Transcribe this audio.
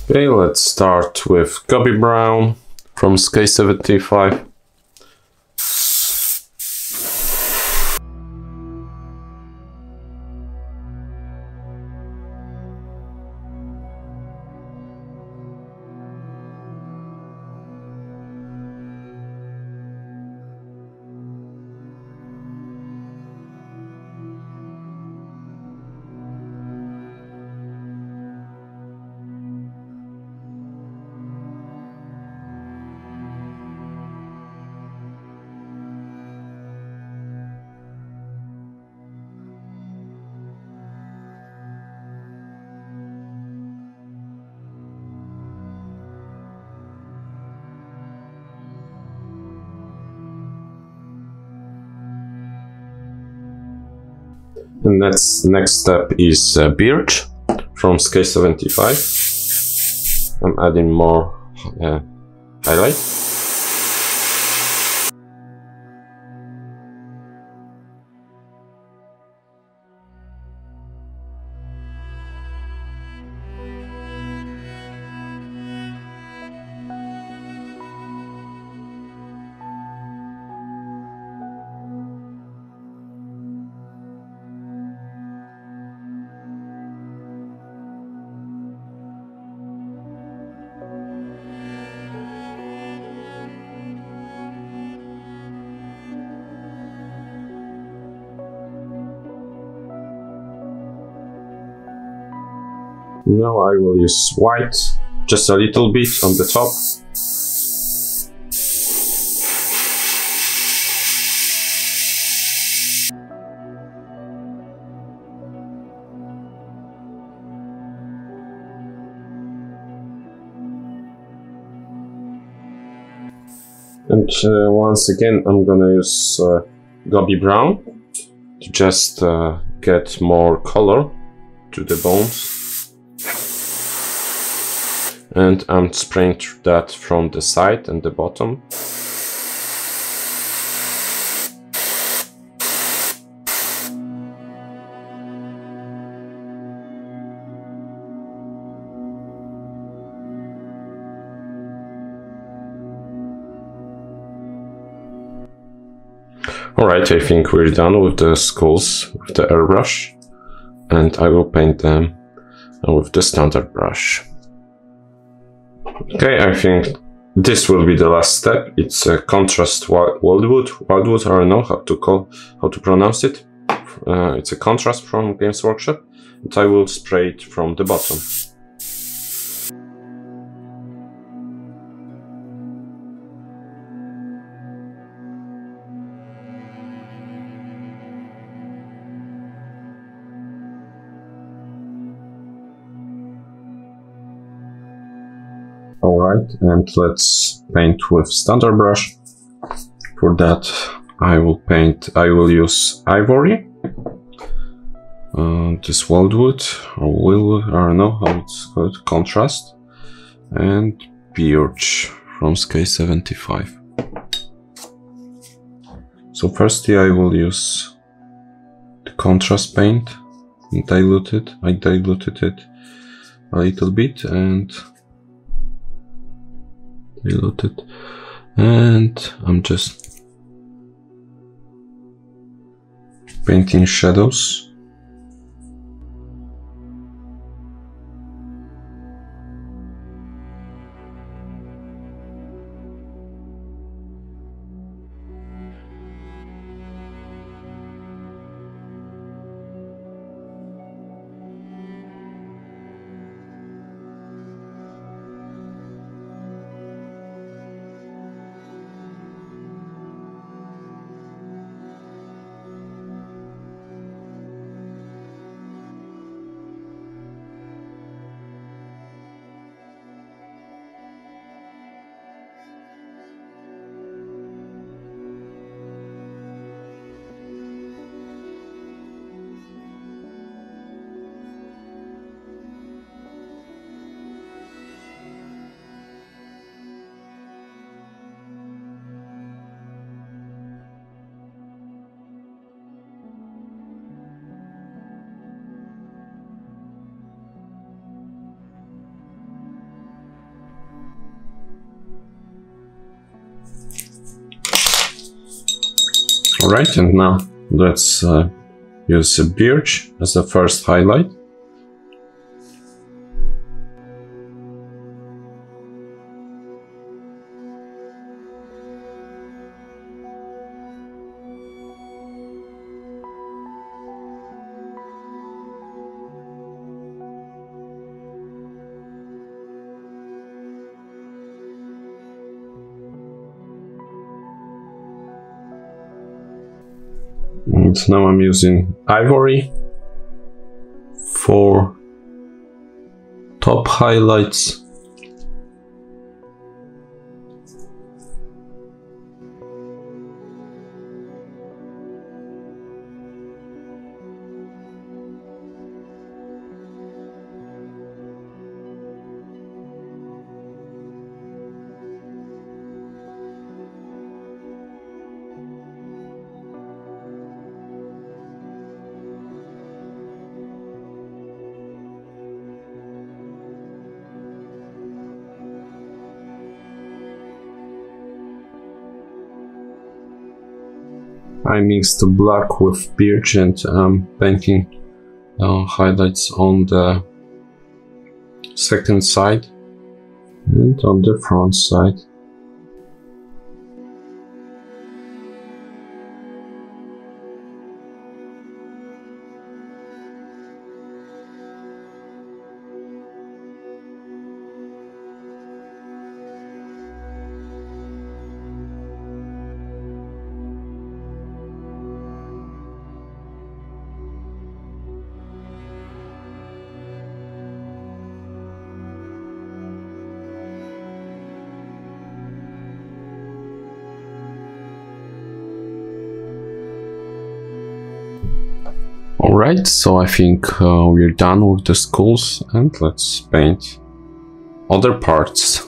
Okay, let's start with Gobby Brown from SK75. The next step is Birch from SK75. I'm adding more highlight. Now I will use white, just a little bit on the top. And once again I'm gonna use Gobby Brown to just get more color to the bones. And I'm spraying that from the side and the bottom. Alright, I think we're done with the skulls with the airbrush, and I will paint them with the standard brush. Okay, I think this will be the last step. It's a contrast wildwood. Wildwood, I don't know how to pronounce it. It's a contrast from Games Workshop, and I will spray it from the bottom. Alright, and let's paint with standard brush. For that I will use ivory, this wildwood or willwood, I don't know how it's called, contrast, and birch from SK75. So firstly I will use the contrast paint and dilute it. I diluted it a little bit and diluted, and I'm just painting shadows. Alright, and now let's use a birch as the first highlight. And now I'm using ivory for top highlights. I mixed the black with birch and painting highlights on the second side and on the front side. Alright, so I think we're done with the skulls, and let's paint other parts.